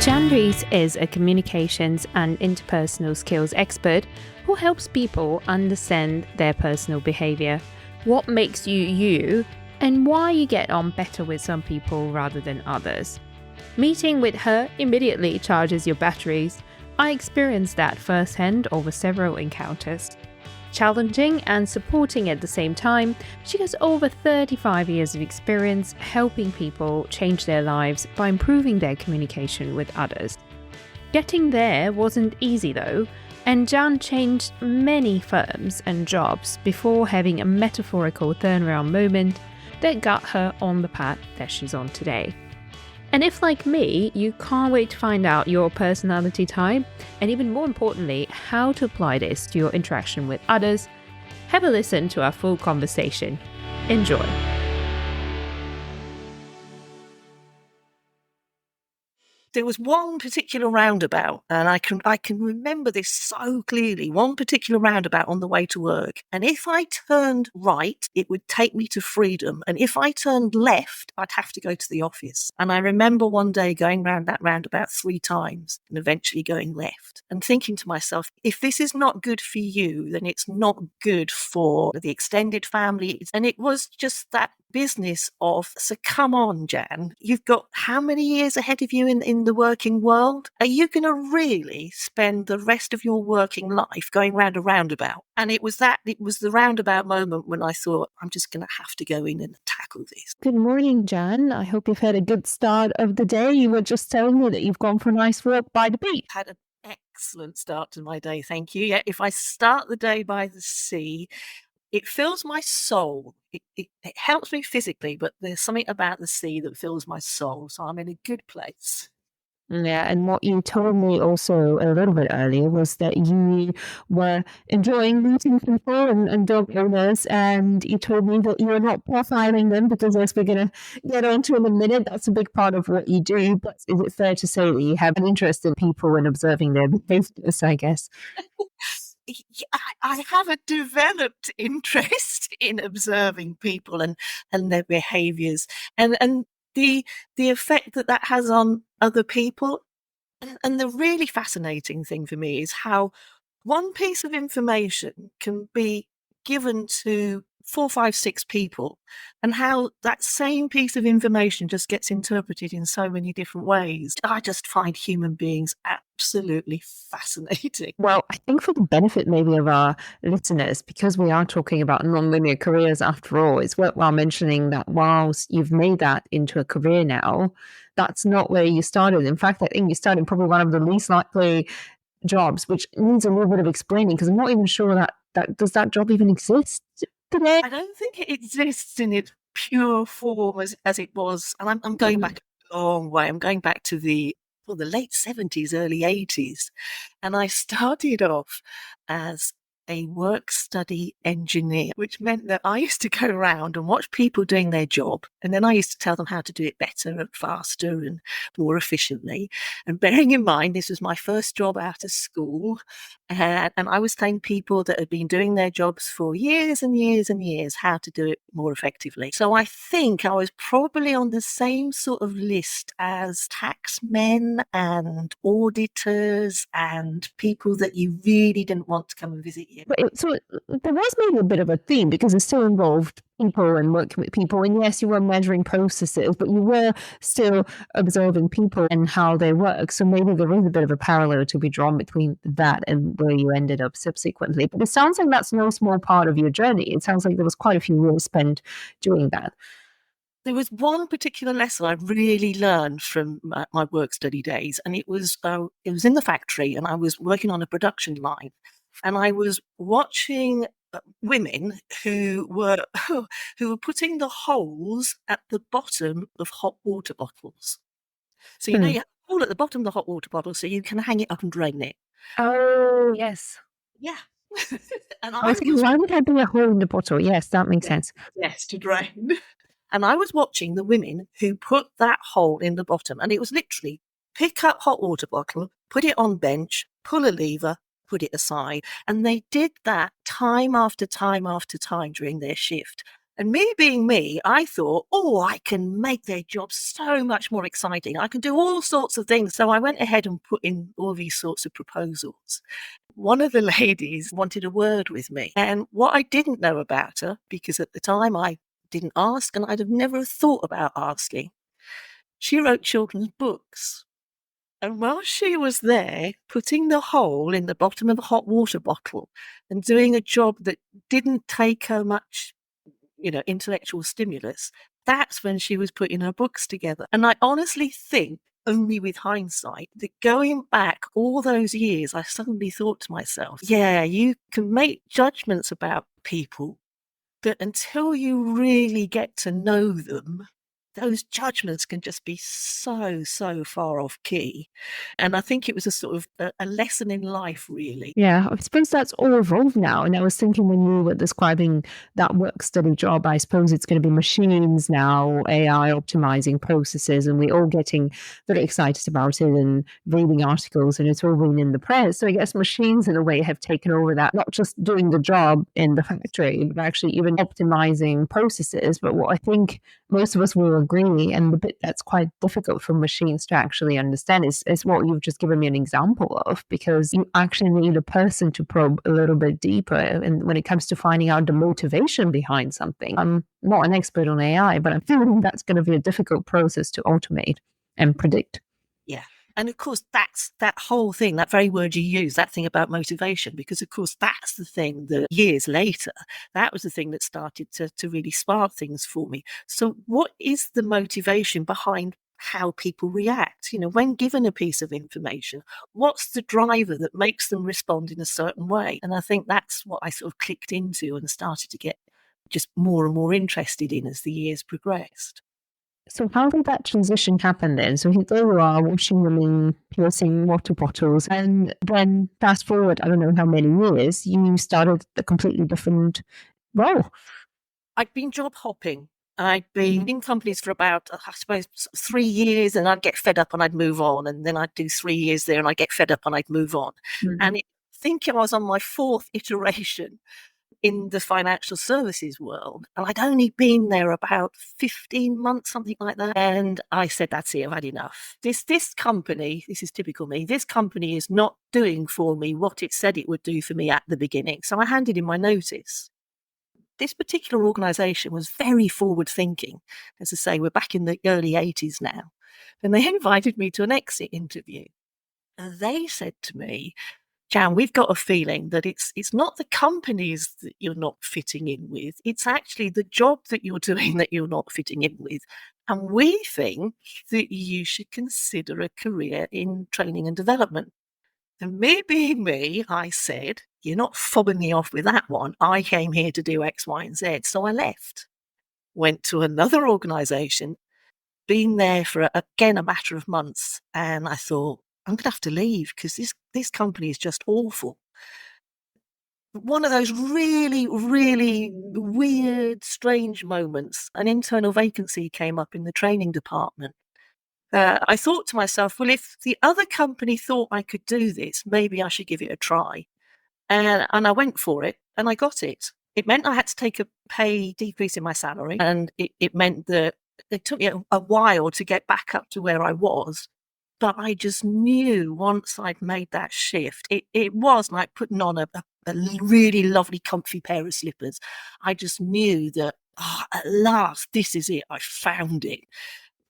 Rees is a communications and interpersonal skills expert who helps people understand their personal behaviour, what makes you you, and why you get on better with some people rather than others. Meeting with her immediately charges your batteries. I experienced that firsthand over several encounters. Challenging and supporting at the same time, she has over 35 years of experience helping people change their lives by improving their communication with others. Getting there wasn't easy though, and Jan changed many firms and jobs before having a metaphorical turnaround moment that got her on the path that she's on today. And if, like me, you can't wait to find out your personality type, and even more importantly, how to apply this to your interaction with others, have a listen to our full conversation. Enjoy. There was one particular roundabout, and I can remember this so clearly, one particular roundabout on the way to work. And if I turned right, it would take me to freedom. And if I turned left, I'd have to go to the office. And I remember one day going round that roundabout 3 times and eventually going left and thinking to myself, if this is not good for you, then it's not good for the extended family. And it was just that business of, so come on, Jan, you've got how many years ahead of you in the working world? Are you going to really spend the rest of your working life going round a roundabout? And it was the roundabout moment when I thought, I'm just going to have to go in and tackle this. Good morning, Jan. I hope you've had a good start of the day. You were just telling me that you've gone for a nice walk by the beach. Had an excellent start to my day, thank you. Yeah, if I start the day by the sea, it fills my soul. It helps me physically, but there's something about the sea that fills my soul. So I'm in a good place. Yeah, and what you told me also a little bit earlier was that you were enjoying meeting people and dog owners, and you told me that you're not profiling them because, as we're going to get onto in a minute, that's a big part of what you do. But is it fair to say that you have an interest in people and observing their behaviors, I guess? I have a developed interest in observing people and their behaviours and the effect that has on other people. And the really fascinating thing for me is how one piece of information can be given to 4, 5, 6 people, and how that same piece of information just gets interpreted in so many different ways. I just find human beings absolutely fascinating. Well, I think for the benefit maybe of our listeners, because we are talking about non-linear careers after all, it's worthwhile mentioning that whilst you've made that into a career now, that's not where you started. In fact, I think you started probably one of the least likely jobs, which needs a little bit of explaining, because I'm not even sure that does that job even exist today? I don't think it exists in its pure form as it was. And I'm going back a long way. I'm going back to the late 70s, early 80s. And I started off as a work-study engineer, which meant that I used to go around and watch people doing their job, and then I used to tell them how to do it better and faster and more efficiently. And bearing in mind, this was my first job out of school, and I was telling people that had been doing their jobs for years and years and years how to do it more effectively. So I think I was probably on the same sort of list as taxmen and auditors and people that you really didn't want to come and visit you. So there was maybe a bit of a theme, because it still involved people and working with people. And yes, you were measuring processes, but you were still observing people and how they work. So maybe there is a bit of a parallel to be drawn between that and where you ended up subsequently. But it sounds like that's no small part of your journey. It sounds like there was quite a few years spent doing that. There was one particular lesson I really learned from my work study days, and it was in the factory, and I was working on a production line, and I was watching women who were putting the holes at the bottom of hot water bottles. So you know you have a hole at the bottom of the hot water bottle, so you can hang it up and drain it. Oh, yes. Yeah. And I was thinking, why would there be a hole in the bottle? Yes, that makes sense. Yes, to drain. And I was watching the women who put that hole in the bottom, and it was literally pick up hot water bottle, put it on bench, pull a lever, put it aside. And they did that time after time after time during their shift. And me being me, I thought, oh, I can make their job so much more exciting. I can do all sorts of things. So I went ahead and put in all these sorts of proposals. One of the ladies wanted a word with me. And what I didn't know about her, because at the time I didn't ask and I'd have never thought about asking, she wrote children's books. And while she was there putting the hole in the bottom of a hot water bottle and doing a job that didn't take her much, intellectual stimulus, that's when she was putting her books together. And I honestly think, only with hindsight, that going back all those years, I suddenly thought to myself, yeah, you can make judgments about people, but until you really get to know them, those judgments can just be so, so far off key. And I think it was a sort of a lesson in life, really. Yeah, I suppose that's all evolved now. And I was thinking when you were describing that work study job, I suppose it's going to be machines now, AI optimizing processes, and we're all getting very excited about it and reading articles, and it's all been in the press. So I guess machines, in a way, have taken over that, not just doing the job in the factory, but actually even optimizing processes. But what I think most of us will agree, and the bit that's quite difficult for machines to actually understand is what you've just given me an example of, because you actually need a person to probe a little bit deeper. And when it comes to finding out the motivation behind something, I'm not an expert on AI, but I'm feeling that's going to be a difficult process to automate and predict. Yeah. And of course, that's that whole thing, that very word you use, that thing about motivation, because of course, that's the thing that years later, that was the thing that started to really spark things for me. So what is the motivation behind how people react? When given a piece of information, what's the driver that makes them respond in a certain way? And I think that's what I sort of clicked into and started to get just more and more interested in as the years progressed. So how did that transition happen then? So here you are washing them in piercing water bottles, and then fast forward, I don't know how many years, you started a completely different role. I'd been job hopping. I'd been in companies for about, I suppose, 3 years, and I'd get fed up and I'd move on. And then I'd do 3 years there and I'd get fed up and I'd move on. And I think I was on my fourth iteration in the financial services world. And I'd only been there about 15 months, something like that. And I said, that's it, I've had enough. This company, this is typical me, this company is not doing for me what it said it would do for me at the beginning. So I handed in my notice. This particular organisation was very forward thinking. As I say, we're back in the early 80s now. And they invited me to an exit interview. And they said to me, Jan, we've got a feeling that it's not the companies that you're not fitting in with. It's actually the job that you're doing that you're not fitting in with. And we think that you should consider a career in training and development. And me being me, I said, you're not fobbing me off with that one. I came here to do X, Y, and Z. So I left, went to another organisation, been there for, again, a matter of months. And I thought, I'm going to have to leave because this company is just awful. One of those really, really weird, strange moments, an internal vacancy came up in the training department. I thought to myself, well, if the other company thought I could do this, maybe I should give it a try. And I went for it and I got it. It meant I had to take a pay decrease in my salary. And it meant that it took me a while to get back up to where I was. But I just knew once I'd made that shift, it was like putting on a really lovely, comfy pair of slippers. I just knew that, at last, this is it. I found it.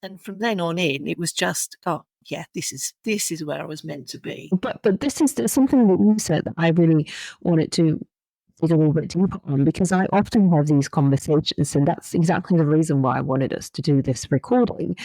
And from then on in, it was just, yeah, this is where I was meant to be. But this is something that you said that I really wanted to dig a little bit deeper on, because I often have these conversations, and that's exactly the reason why I wanted us to do this recording,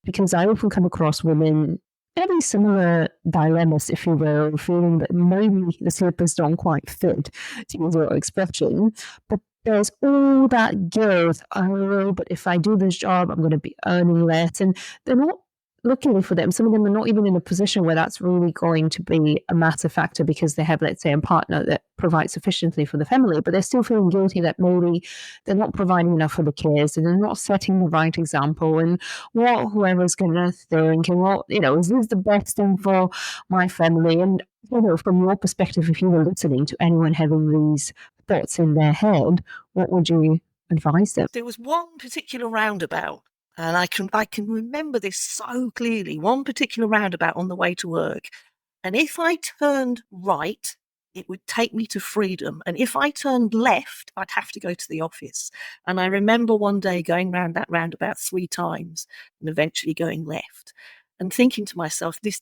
because I often come across women very similar dilemmas, if you will, feeling that maybe the slippers don't quite fit, to use your expression, but there's all that guilt. Oh, but if I do this job, I'm going to be earning less. And they're not looking for them. Some of them are not even in a position where that's really going to be a massive factor because they have, let's say, a partner that provides sufficiently for the family, but they're still feeling guilty that maybe they're not providing enough for the kids and they're not setting the right example. And what whoever's going to think, and what, is this the best thing for my family? And, from your perspective, if you were listening to anyone having these thoughts in their head, what would you advise them? There was one particular roundabout, and I can remember this so clearly. One particular roundabout on the way to work, and if I turned right, it would take me to freedom, and if I turned left, I'd have to go to the office. And I remember one day going round that roundabout 3 times and eventually going left, and thinking to myself, this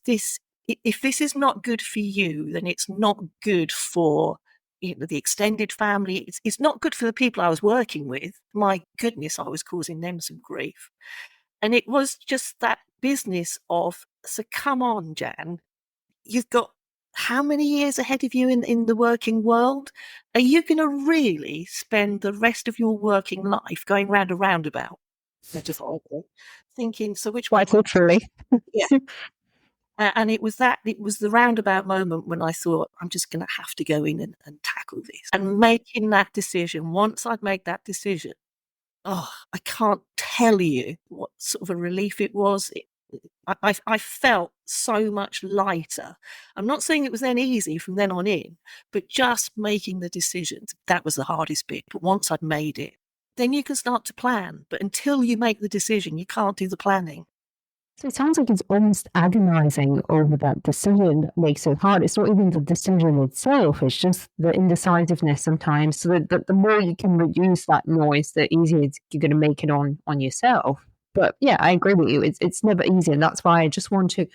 if this is not good for you, then it's not good for the extended family. It's not good for the people I was working with. My goodness, I was causing them some grief. And it was just that business of, so come on, Jan, you've got how many years ahead of you in the working world? Are you going to really spend the rest of your working life going round a roundabout? Metaphorically, thinking, so which way? Quite literally. Yeah. And it was the roundabout moment when I thought, I'm just going to have to go in and tackle this. And making that decision, once I'd made that decision, I can't tell you what sort of a relief it was. I felt so much lighter. I'm not saying it was then easy from then on in, but just making the decisions, that was the hardest bit. But once I'd made it, then you can start to plan. But until you make the decision, you can't do the planning. So it sounds like it's almost agonizing over that decision that makes it hard. It's not even the decision itself, it's just the indecisiveness sometimes. So that the more you can reduce that noise, the easier you're going to make it on yourself. But yeah, I agree with you. It's never easy. And that's why I just want to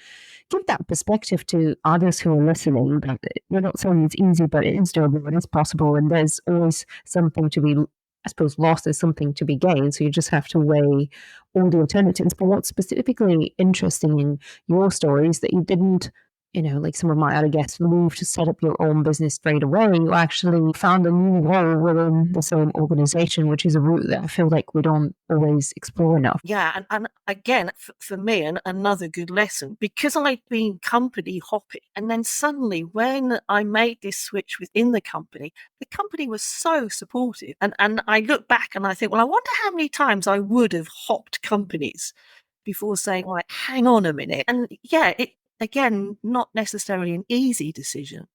give that perspective to others who are listening. That we're not saying it's easy, but it is doable, it is possible. And there's always something to be, I suppose, lost is something to be gained. So you just have to weigh all the alternatives. But what's specifically interesting in your story is that you didn't, like some of my other guests, move to set up your own business straight away. You actually found a new role within the same organization, which is a route that I feel like we don't always explore enough. Yeah, and again, for me, another good lesson, because I'd been company hopping, and then suddenly when I made this switch within the company was so supportive. And I look back and I think, well, I wonder how many times I would have hopped companies before saying, right, hang on a minute. And yeah, it, again, not necessarily an easy decision,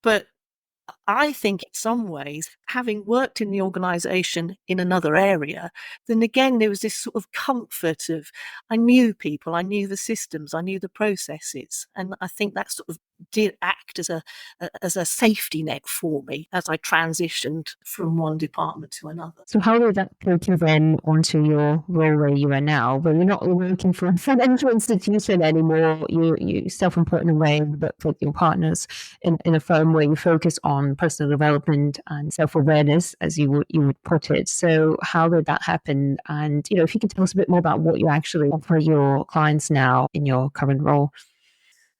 but I think in some ways, having worked in the organisation in another area, then again, there was this sort of comfort of, I knew people, I knew the systems, I knew the processes. And I think that sort of did act as a safety net for me as I transitioned from one department to another. So how did that take you then onto your role where you are now, where you're not working for a financial institution anymore, you self-employed in a way, but with your partners in a firm where you focus on personal development and self-awareness, as you would put it. So how did that happen? And, if you could tell us a bit more about what you actually offer your clients now in your current role.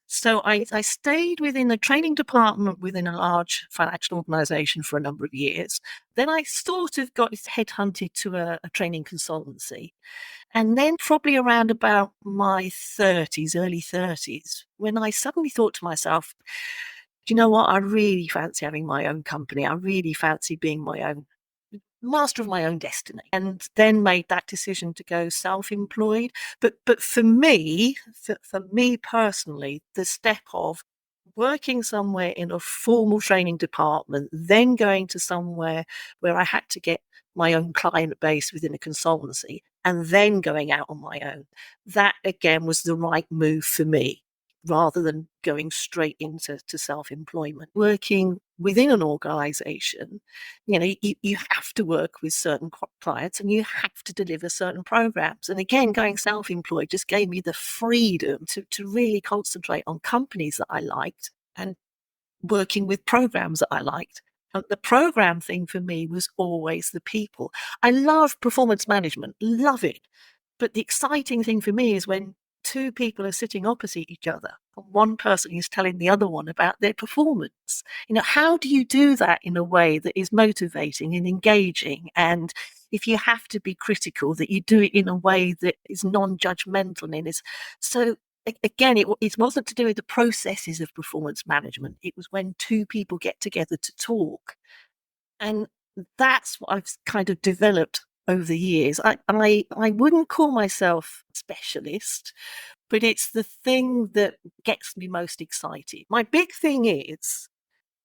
So I stayed within the training department within a large financial organisation for a number of years. Then I sort of got headhunted to a training consultancy. And then probably around about my 30s, early 30s, when I suddenly thought to myself, do you know what? I really fancy having my own company. I really fancy being my own master of my own destiny, and then made that decision to go self-employed. But for me personally, the step of working somewhere in a formal training department, then going to somewhere where I had to get my own client base within a consultancy, and then going out on my own, that again was the right move for me, rather than going straight into self-employment. Working within an organization, you have to work with certain clients and you have to deliver certain programs. And again, going self-employed just gave me the freedom to really concentrate on companies that I liked and working with programs that I liked. And the program thing for me was always the people. I love performance management, love it. But the exciting thing for me is when two people are sitting opposite each other and one person is telling the other one about their performance. How do you do that in a way that is motivating and engaging? And if you have to be critical, that you do it in a way that is non-judgmental and is so. Again, it wasn't to do with the processes of performance management. It was when two people get together to talk. And that's what I've kind of developed over the years. I wouldn't call myself a specialist, but it's the thing that gets me most excited. My big thing is,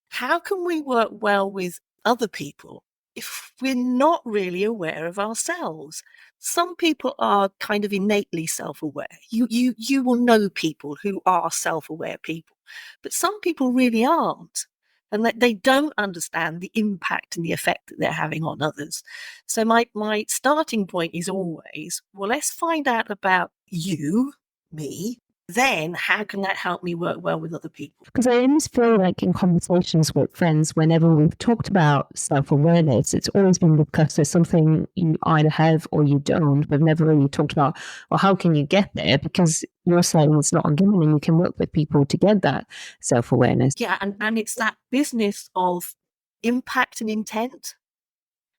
how can we work well with other people if we're not really aware of ourselves. Some people are kind of innately self-aware. You will know people who are self-aware people, but some people really aren't, and that they don't understand the impact and the effect that they're having on others. So my starting point is always, well, let's find out about you, me. Then how can that help me work well with other people? Because I always feel like in conversations with friends, whenever we've talked about self-awareness, it's always been discussed as something you either have or you don't. We've never really talked about, well, how can you get there? Because you're saying it's not a given and you can work with people to get that self-awareness. Yeah, and it's that business of impact and intent.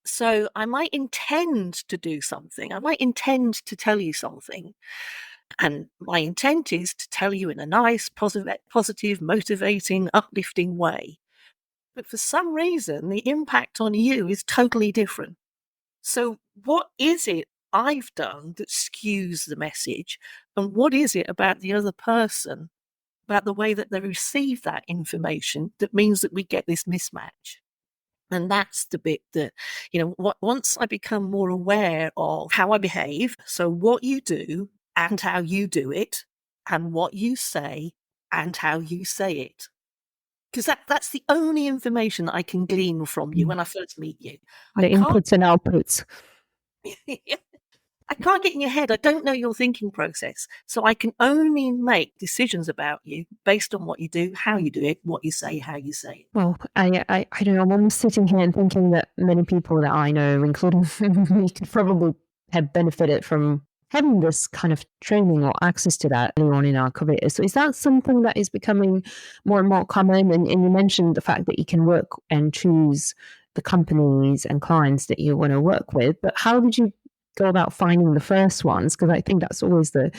So I might intend to do something. I might intend to tell you something. And my intent is to tell you in a nice, positive, motivating, uplifting way. But for some reason, the impact on you is totally different. So what is it I've done that skews the message? And what is it about the other person, about the way that they receive that information, that means that we get this mismatch? And that's the bit that, once I become more aware of how I behave, so what you do and how you do it, and what you say and how you say it. Because that's the only information that I can glean from you when I first meet you. The inputs and outputs. I can't get in your head. I don't know your thinking process. So I can only make decisions about you based on what you do, how you do it, what you say, how you say it. Well, I don't know. I'm sitting here and thinking that many people that I know, including me, could probably have benefited from having this kind of training or access to that early on in our career. So is that something that is becoming more and more common? And you mentioned the fact that you can work and choose the companies and clients that you want to work with, but how did you go about finding the first ones? Because I think that's always the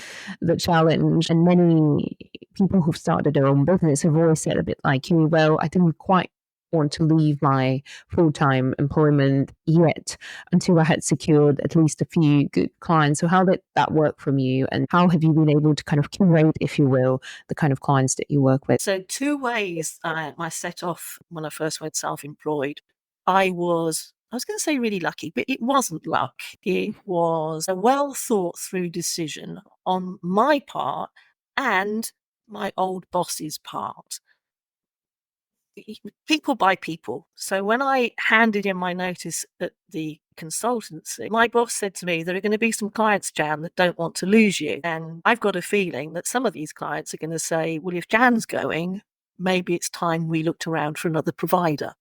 challenge. And many people who've started their own business have always said a bit like you, well, I didn't quite want to leave my full-time employment yet until I had secured at least a few good clients. So how did that work from you? And how have you been able to kind of curate, if you will, the kind of clients that you work with? So 2 ways I set off when I first went self-employed. I was going to say really lucky, but it wasn't luck. It was a well thought through decision on my part and my old boss's part. People by people. So when I handed in my notice at the consultancy, my boss said to me, there are going to be some clients, Jan, that don't want to lose you. And I've got a feeling that some of these clients are going to say, well, if Jan's going, maybe it's time we looked around for another provider.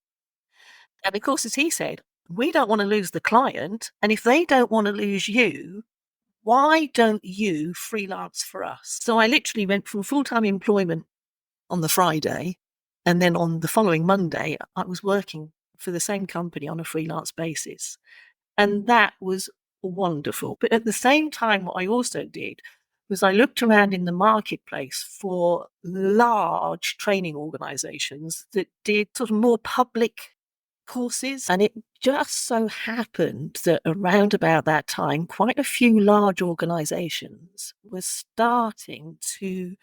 And of course, as he said, we don't want to lose the client. And if they don't want to lose you, why don't you freelance for us? So I literally went from full-time employment on the Friday, and then on the following Monday, I was working for the same company on a freelance basis. And that was wonderful. But at the same time, what I also did was I looked around in the marketplace for large training organizations that did sort of more public courses. And it just so happened that around about that time, quite a few large organizations were starting to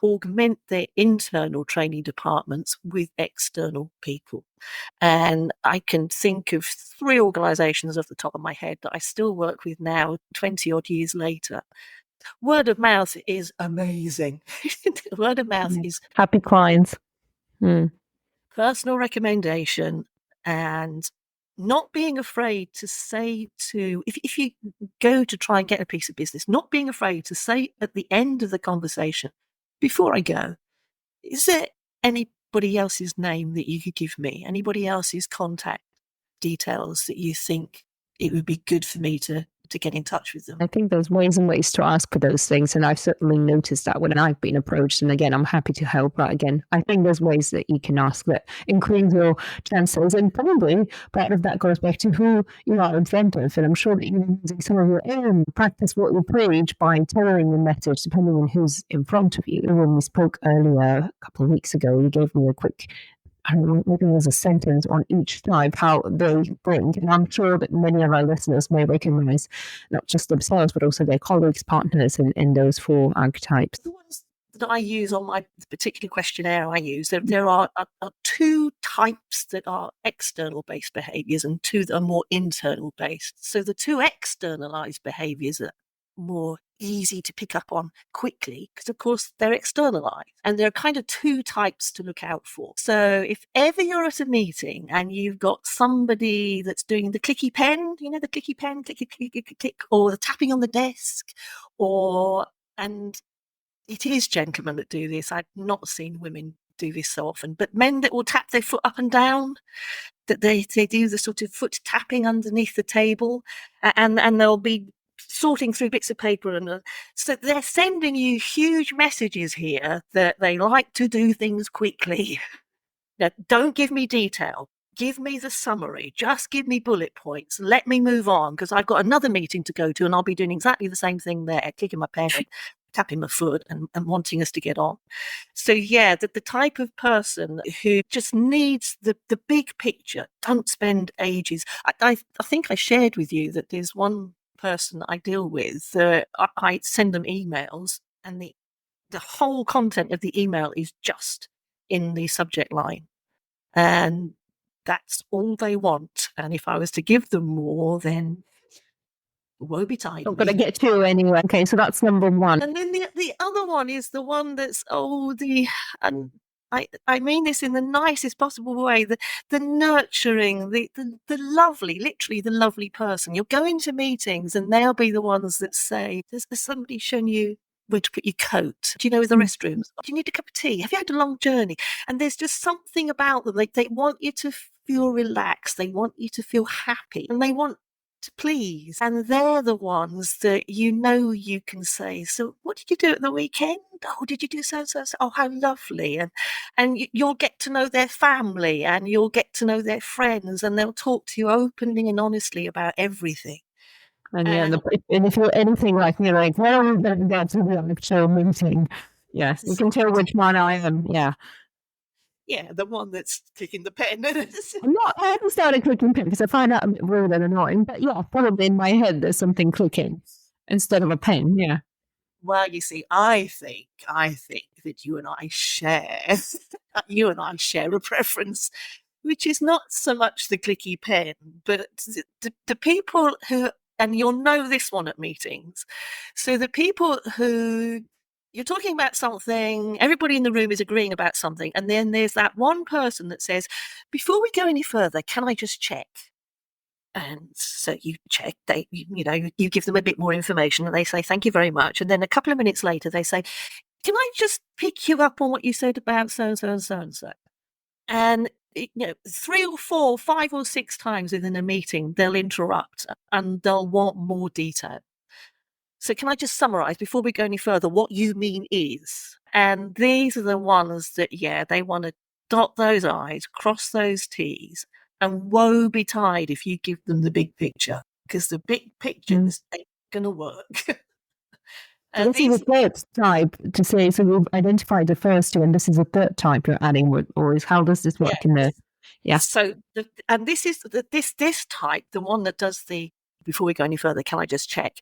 augment their internal training departments with external people. And I can think of 3 organizations off the top of my head that I still work with now, 20 odd years later. Word of mouth is amazing. Word of mouth is happy clients. Personal recommendation, and not being afraid to say to, if you go to try and get a piece of business, not being afraid to say at the end of the conversation, before I go, is there anybody else's name that you could give me? Anybody else's contact details that you think it would be good for me to get in touch with them? I think there's ways and ways to ask for those things. And I've certainly noticed that when I've been approached. And again, I'm happy to help. But again, I think there's ways that you can ask that increase your chances. And probably part of that goes back to who you are in front of. And I'm sure that you're using some of your own practice what you preach by tailoring the message depending on who's in front of you. When we spoke earlier, a couple of weeks ago, you gave me a quick, I don't know, maybe there's a sentence on each type how they bring. And I'm sure that many of our listeners may recognize not just themselves, but also their colleagues, partners in those 4 archetypes. The ones that I use on my particular questionnaire I use, there are two types that are external based behaviours and two that are more internal based. So the two externalised behaviours are more easy to pick up on quickly because, of course, they're externalised. And there are kind of two types to look out for. So if ever you're at a meeting and you've got somebody that's doing the clicky pen, the clicky pen, click, click, click, click, or the tapping on the desk, and it is gentlemen that do this. I've not seen women do this so often, but men that will tap their foot up and down, that they do the sort of foot tapping underneath the table, and they'll be sorting through bits of paper, and so they're sending you huge messages here that they like to do things quickly. Now, don't give me detail. Give me the summary. Just give me bullet points. Let me move on because I've got another meeting to go to and I'll be doing exactly the same thing there, clicking my pen, tapping my foot and wanting us to get on. So, yeah, the type of person who just needs the big picture, don't spend ages. I think I shared with you that there's one person that I deal with, I send them emails and the whole content of the email is just in the subject line. And that's all they want. And if I was to give them more, then woe betide Not me. going to get to anyway. Okay, so that's number one. And then the other one is the one that's, and I mean this in the nicest possible way, the nurturing, the lovely, literally the lovely person. You'll go into meetings and they'll be the ones that say, has somebody shown you where to put your coat? Do you know the restrooms? Do you need a cup of tea? Have you had a long journey? And there's just something about them. They want you to feel relaxed. They want you to feel happy. And they want to please. And they're the ones that you can say, so what did you do at the weekend? Oh, did you do so? Oh, how lovely. And you'll get to know their family and you'll get to know their friends and they'll talk to you openly and honestly about everything. And and if you're anything like me, like, well, that's the actual meeting. Yes, you can tell which one I am. Yeah. Yeah, the one that's clicking the pen. I haven't started clicking pen because I find that a bit rude and annoying. But yeah, probably in my head there's something clicking instead of a pen. Yeah. Well, you see, I think that you and I share a preference, which is not so much the clicky pen, but the people who, and you'll know this one at meetings. So the people who you're talking about something, everybody in the room is agreeing about something, and then there's that one person that says, "Before we go any further, can I just check?" And so you check, you give them a bit more information and they say, "Thank you very much." And then a couple of minutes later, they say, "Can I just pick you up on what you said about so and so and so and so?" And 3 or 4, 5 or 6 times within a meeting, they'll interrupt and they'll want more detail. So can I just summarize before we go any further what you mean is? And these are the ones that, they want to dot those I's, cross those T's, and woe betide if you give them the big picture, because the big picture ain't going to work. So this is a third type to say, so we've identified the first two, and this is a third type you're adding, or how does this work in there? Yeah. So, this is this type, the one that does the, before we go any further, can I just check?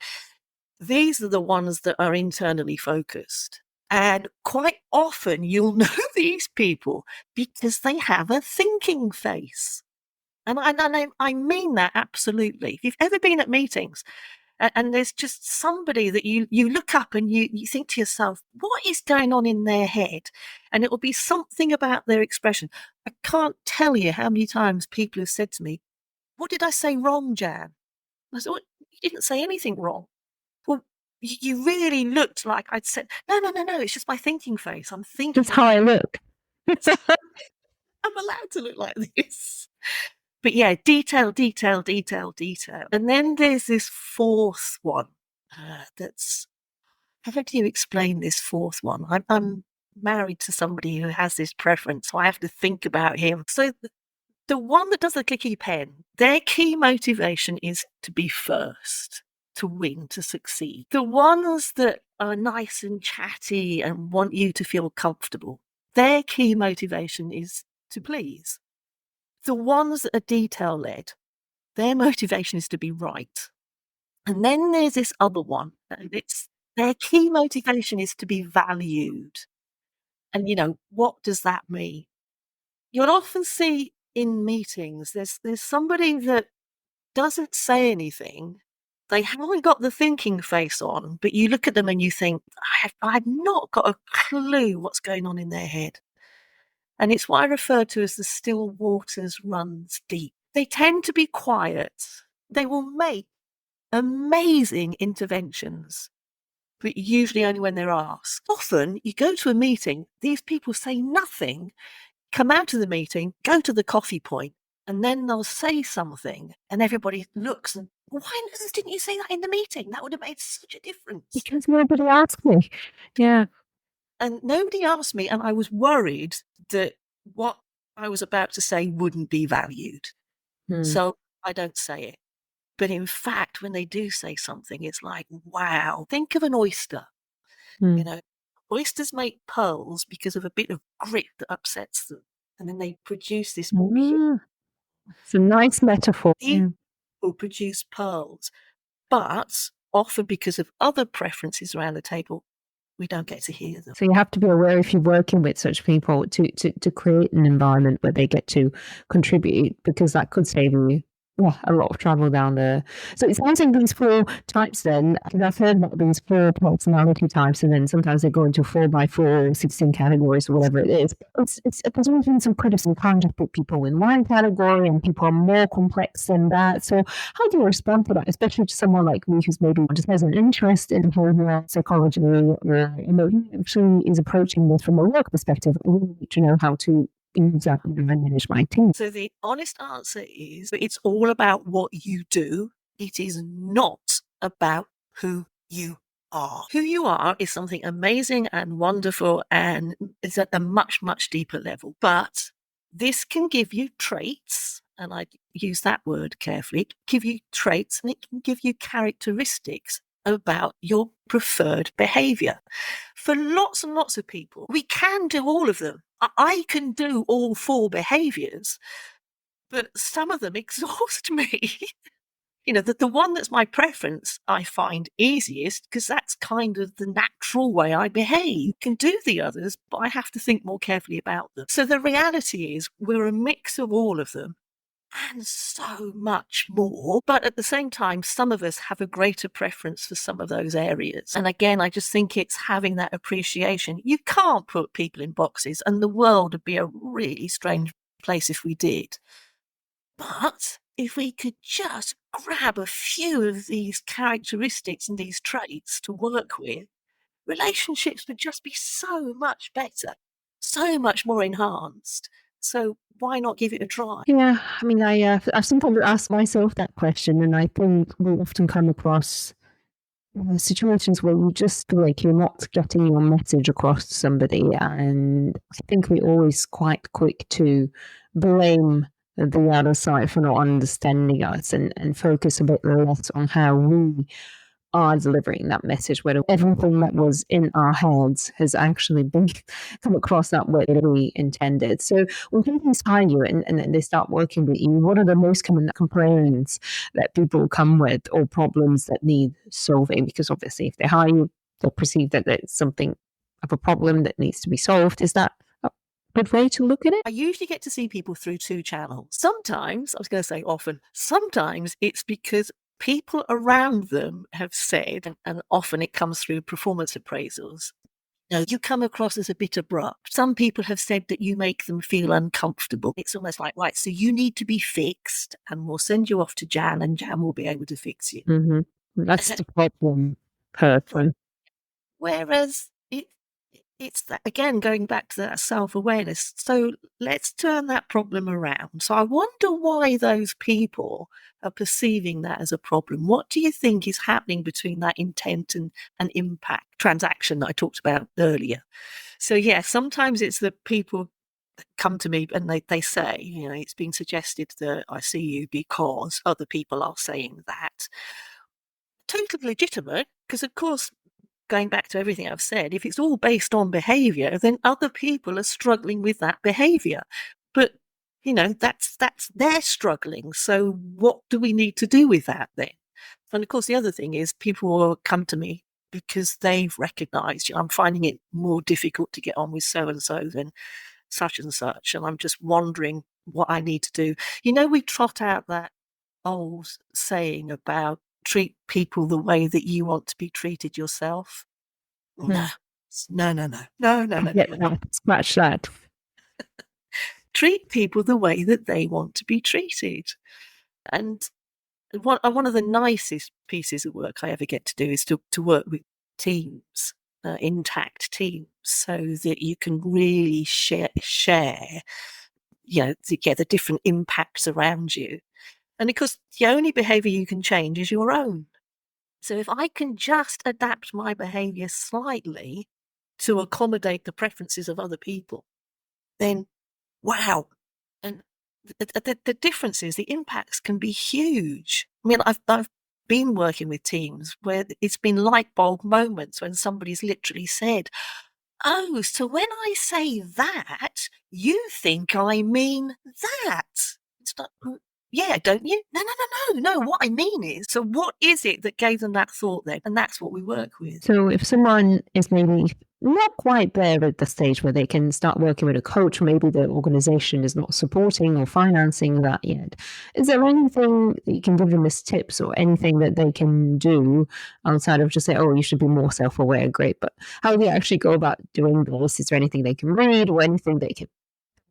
These are the ones that are internally focused. And quite often you'll know these people because they have a thinking face. And I mean that absolutely. If you've ever been at meetings and there's just somebody that you look up and you think to yourself, what is going on in their head? And it will be something about their expression. I can't tell you how many times people have said to me, "What did I say wrong, Jan?" I said, "Well, you didn't say anything wrong." "Well, you really looked like I'd said," No, it's just my thinking face. I'm thinking. Just how I look. I'm allowed to look like this. But yeah, detail. And then there's this fourth one that's, how do you explain this fourth one? I'm married to somebody who has this preference, so I have to think about him. So the one that does the clicky pen, their key motivation is to be first, to win, to succeed. The ones that are nice and chatty and want you to feel comfortable, their key motivation is to please. The ones that are detail-led, their motivation is to be right. And then there's this other one, and Their key motivation is to be valued. And, what does that mean? You'll often see in meetings, there's somebody that doesn't say anything. They haven't got the thinking face on, but you look at them and you think, I've not got a clue what's going on in their head. And it's what I refer to as the still waters runs deep. They tend to be quiet. They will make amazing interventions, but usually only when they're asked. Often you go to a meeting, these people say nothing, come out of the meeting, go to the coffee point, and then they'll say something, and everybody looks and, why on earth didn't you say that in the meeting? That would have made such a difference. Because nobody asked me. Yeah. And nobody asked me, and I was worried that what I was about to say wouldn't be valued. So I don't say it. But in fact, when they do say something, it's like, wow. Think of an oyster. Oysters make pearls because of a bit of grit that upsets them. And then they produce this. It's a nice metaphor. People produce pearls. But often because of other preferences around the table, we don't get to hear them. So you have to be aware if you're working with such people to create an environment where they get to contribute, because that could save you a lot of travel down there. So it sounds like these 4 types then, because I've heard about these 4 personality types, and then sometimes they go into 4x4, 16 categories or whatever it is. There's always been some criticism, can't just put people in one category and people are more complex than that. So how do you respond to that, especially to someone like me who's maybe just has an interest in behavioral psychology, or actually is approaching this from a work perspective? I really need to know how to use that and manage my team. So the honest answer is it's all about what you do. It is not about who you are. Who you are is something amazing and wonderful, and it's at a much, much deeper level. But this can give you traits, and I use that word carefully, it can give you traits, and it can give you characteristics about your preferred behavior. For lots and lots of people, we can do all of them. I can do all 4 behaviors, but some of them exhaust me. The one that's my preference, I find easiest because that's kind of the natural way I behave. I can do the others, but I have to think more carefully about them. So the reality is we're a mix of all of them and so much more. But at the same time, some of us have a greater preference for some of those areas. And again, I just think it's having that appreciation. You can't put people in boxes, and the world would be a really strange place if we did. But if we could just grab a few of these characteristics and these traits to work with, relationships would just be so much better, so much more enhanced. So why not give it a try? Yeah, I mean, I've sometimes asked myself that question, and I think we often come across situations where you just feel like you're not getting your message across to somebody, and I think we're always quite quick to blame the other side for not understanding us, and focus a bit less on how we are delivering that message, whether everything that was in our heads has actually been come across that way that we intended. So when companies hire you and they start working with you, what are the most common complaints that people come with, or problems that need solving? Because obviously if they hire you, they'll perceive that there's something of a problem that needs to be solved. Is that a good way to look at it? I usually get to see people through 2 channels. Sometimes, I was going to say often, sometimes it's because people around them have said, and often it comes through performance appraisals, you come across as a bit abrupt. Some people have said that you make them feel uncomfortable. It's almost like, right, so you need to be fixed, and we'll send you off to Jan, and Jan will be able to fix you. That's the problem person. Whereas it's that, again, going back to that self-awareness. So let's turn that problem around. So I wonder why those people are perceiving that as a problem. What do you think is happening between that intent and impact transaction that I talked about earlier? So yeah, sometimes it's that people come to me and they say, it's being suggested that I see you because other people are saying that. Totally legitimate, because of course, going back to everything I've said, if it's all based on behavior, then other people are struggling with that behavior. But, that's they're struggling. So what do we need to do with that then? And of course, the other thing is people will come to me because they've recognised, I'm finding it more difficult to get on with so and so than such and such, and I'm just wondering what I need to do. We trot out that old saying about treat people the way that you want to be treated yourself. No, no, no, no, no, no, no, no. Scratch that. Treat people the way that they want to be treated. And one of the nicest pieces of work I ever get to do is to work with teams, intact teams, so that you can really share the different impacts around you. And because the only behaviour you can change is your own. So if I can just adapt my behaviour slightly to accommodate the preferences of other people, then wow. And the differences, the impacts can be huge. I mean, I've been working with teams where it's been light bulb moments when somebody's literally said, "Oh, so when I say that, you think I mean that?" It's like, yeah, don't you? No. What I mean is, so what is it that gave them that thought then? And that's what we work with. So if someone is maybe not quite there at the stage where they can start working with a coach, maybe the organization is not supporting or financing that yet, is there anything that you can give them as tips or anything that they can do outside of just say, oh, you should be more self-aware? Great. But how do you actually go about doing this? Is there anything they can read or anything they can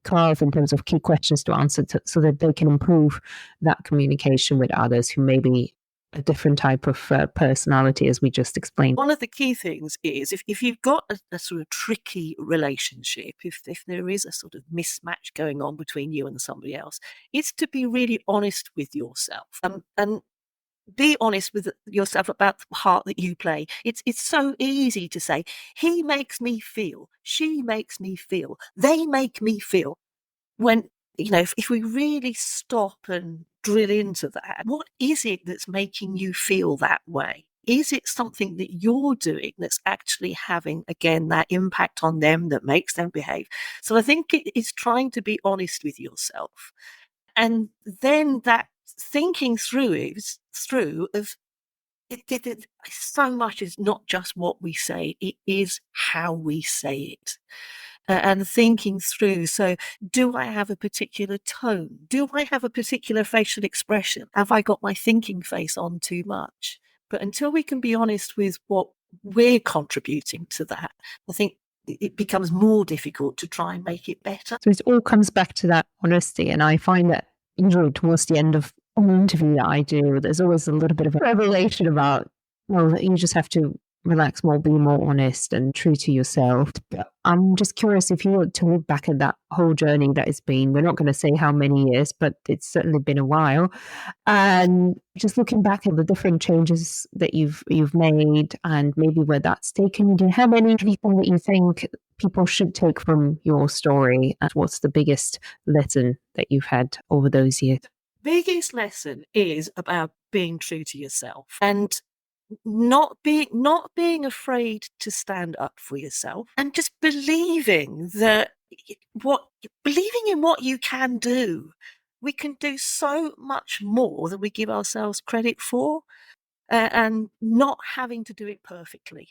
carve in terms of key questions to answer so that they can improve that communication with others who may be a different type of personality, as we just explained? One of the key things is if you've got a sort of tricky relationship, if there is a sort of mismatch going on between you and somebody else, it's to be really honest with yourself and be honest with yourself about the part that you play. It's so easy to say, he makes me feel, she makes me feel, they make me feel. When, if we really stop and drill into that, what is it that's making you feel that way? Is it something that you're doing that's actually having, again, that impact on them that makes them behave? So I think it is trying to be honest with yourself. And then that thinking through so much is not just what we say, it is how we say it. And thinking through, so do I have a particular tone? Do I have a particular facial expression? Have I got my thinking face on too much? But until we can be honest with what we're contributing to that, I think it becomes more difficult to try and make it better. So it all comes back to that honesty. And I find that usually towards the end of an interview that I do, there's always a little bit of a revelation about, well, you just have to relax more, be more honest and true to yourself. But I'm just curious if you were to look back at that whole journey that it's been, we're not going to say how many years, but it's certainly been a while. And just looking back at the different changes that you've made and maybe where that's taken, do you have anything that you think people should take from your story? And what's the biggest lesson that you've had over those years? Biggest lesson is about being true to yourself and not being afraid to stand up for yourself, and just believing in what you can do. We can do so much more than we give ourselves credit for, and not having to do it perfectly.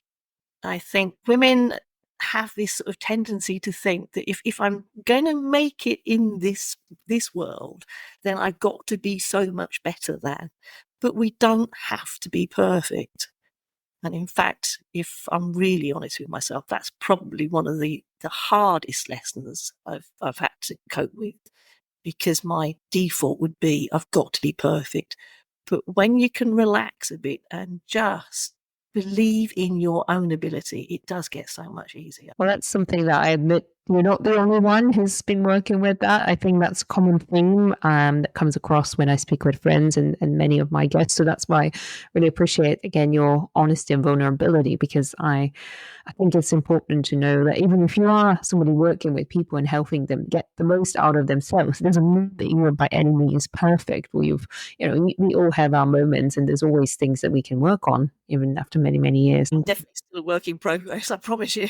I think women have this sort of tendency to think that if I'm going to make it in this world, then I've got to be so much better than. But we don't have to be perfect. And in fact, if I'm really honest with myself, that's probably one of the hardest lessons I've had to cope with, because my default would be, I've got to be perfect. But when you can relax a bit and just believe in your own ability, it does get so much easier. Well, that's something that I admit you're not the only one who's been working with that. I think that's a common theme that comes across when I speak with friends and many of my guests. So that's why I really appreciate, again, your honesty and vulnerability, because I think it's important to know that even if you are somebody working with people and helping them get the most out of themselves, it doesn't mean that you are by any means perfect. We all have our moments, and there's always things that we can work on, even after many, many years. I'm definitely still a work in progress, I promise you.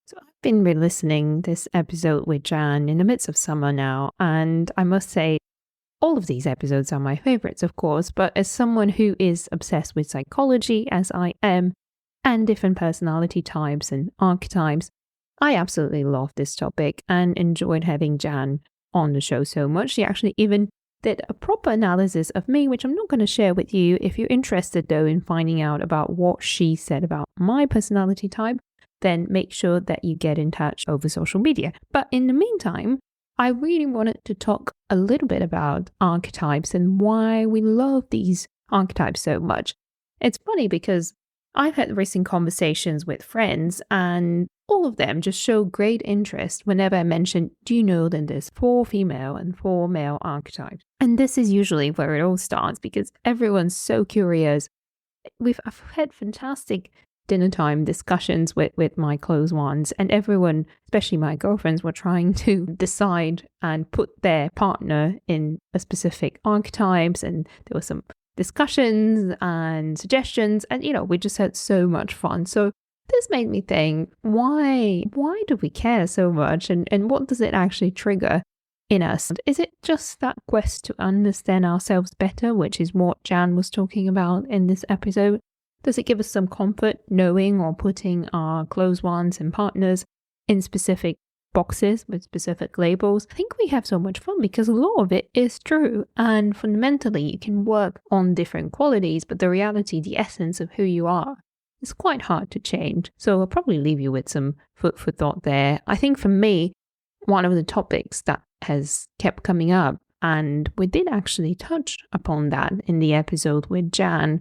So I've been re-listening this episode with Jan in the midst of summer now, and I must say, All of these episodes are my favorites, of course, but as someone who is obsessed with psychology, as I am, and different personality types and archetypes, I absolutely love this topic and enjoyed having Jan on the show so much. She actually even did a proper analysis of me, which I'm not going to share with you. If you're interested, though, in finding out about what she said about my personality type, then make sure that you get in touch over social media. But in the meantime, I really wanted to talk a little bit about archetypes and why we love these archetypes so much. It's funny because I've had recent conversations with friends and all of them just show great interest whenever I mention, do you know that there's 4 female and 4 male archetypes? And this is usually where it all starts because everyone's so curious. I've had fantastic dinner time discussions with my close ones, and everyone, especially my girlfriends, were trying to decide and put their partner in a specific archetypes, and there were some discussions and suggestions, and we just had so much fun. So this made me think, why do we care so much, and what does it actually trigger in us? Is it just that quest to understand ourselves better, which is what Jan was talking about in this episode? Does it give us some comfort knowing or putting our close ones and partners in specific boxes with specific labels? I think we have so much fun because a lot of it is true. And fundamentally, you can work on different qualities, but the reality, the essence of who you are, is quite hard to change. So I'll probably leave you with some food for thought there. I think for me, one of the topics that has kept coming up, and we did actually touch upon that in the episode with Jan,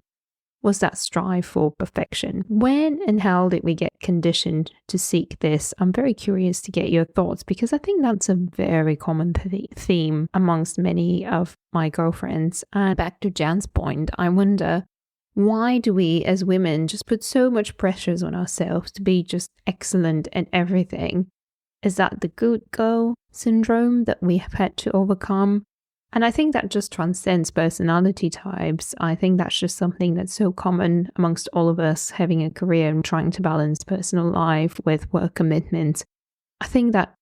was that strive for perfection. When and how did we get conditioned to seek this? I'm very curious to get your thoughts because I think that's a very common theme amongst many of my girlfriends. And back to Jan's point, I wonder, why do we as women just put so much pressures on ourselves to be just excellent at everything? Is that the good girl syndrome that we have had to overcome? And I think that just transcends personality types. I think that's just something that's so common amongst all of us having a career and trying to balance personal life with work commitments. I think that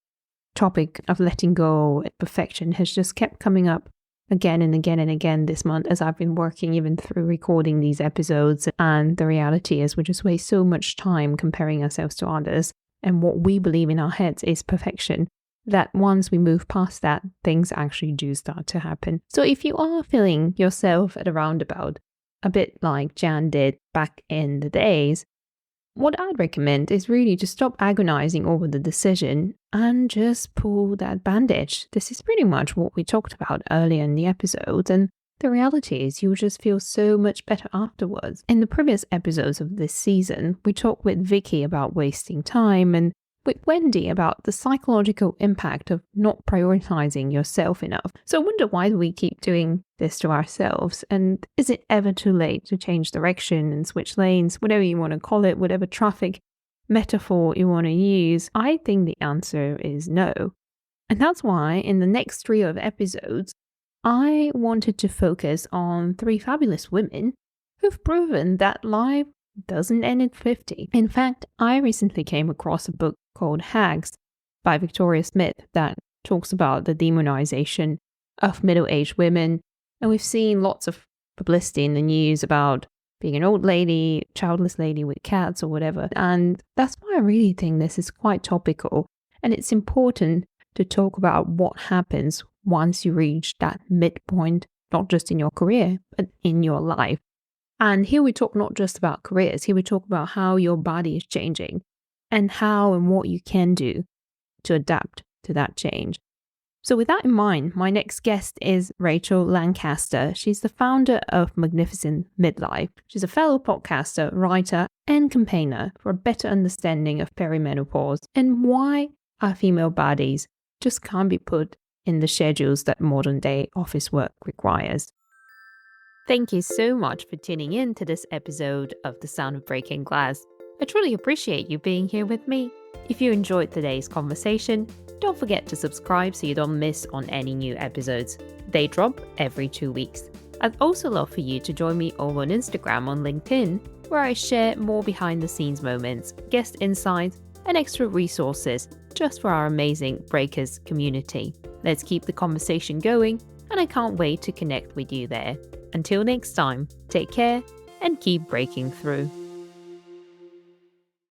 topic of letting go and perfection has just kept coming up again and again and again this month as I've been working even through recording these episodes. And the reality is we just waste so much time comparing ourselves to others. And what we believe in our heads is perfection, that once we move past that, things actually do start to happen. So if you are feeling yourself at a roundabout, a bit like Jan did back in the days, what I'd recommend is really to stop agonizing over the decision and just pull that bandage. This is pretty much what we talked about earlier in the episode, and the reality is you'll just feel so much better afterwards. In the previous episodes of this season, we talked with Vicky about wasting time and with Wendy about the psychological impact of not prioritizing yourself enough. So I wonder, why do we keep doing this to ourselves? And is it ever too late to change direction and switch lanes, whatever you want to call it, whatever traffic metaphor you want to use? I think the answer is no. And that's why in the next trio of episodes, I wanted to focus on 3 fabulous women who've proven that life doesn't end at 50. In fact, I recently came across a book called Hags by Victoria Smith that talks about the demonization of middle-aged women. And we've seen lots of publicity in the news about being an old lady, childless lady with cats or whatever. And that's why I really think this is quite topical. And it's important to talk about what happens once you reach that midpoint, not just in your career, but in your life. And here we talk not just about careers, here we talk about how your body is changing and how and what you can do to adapt to that change. So with that in mind, my next guest is Rachel Lancaster. She's the founder of Magnificent Midlife. She's a fellow podcaster, writer, and campaigner for a better understanding of perimenopause and why our female bodies just can't be put in the schedules that modern day office work requires. Thank you so much for tuning in to this episode of The Sound of Breaking Glass. I truly appreciate you being here with me. If you enjoyed today's conversation, don't forget to subscribe so you don't miss on any new episodes. They drop every 2 weeks. I'd also love for you to join me over on Instagram or LinkedIn, where I share more behind the scenes moments, guest insights, and extra resources just for our amazing Breakers community. Let's keep the conversation going. and I can't wait to connect with you there. Until next time, take care and keep breaking through.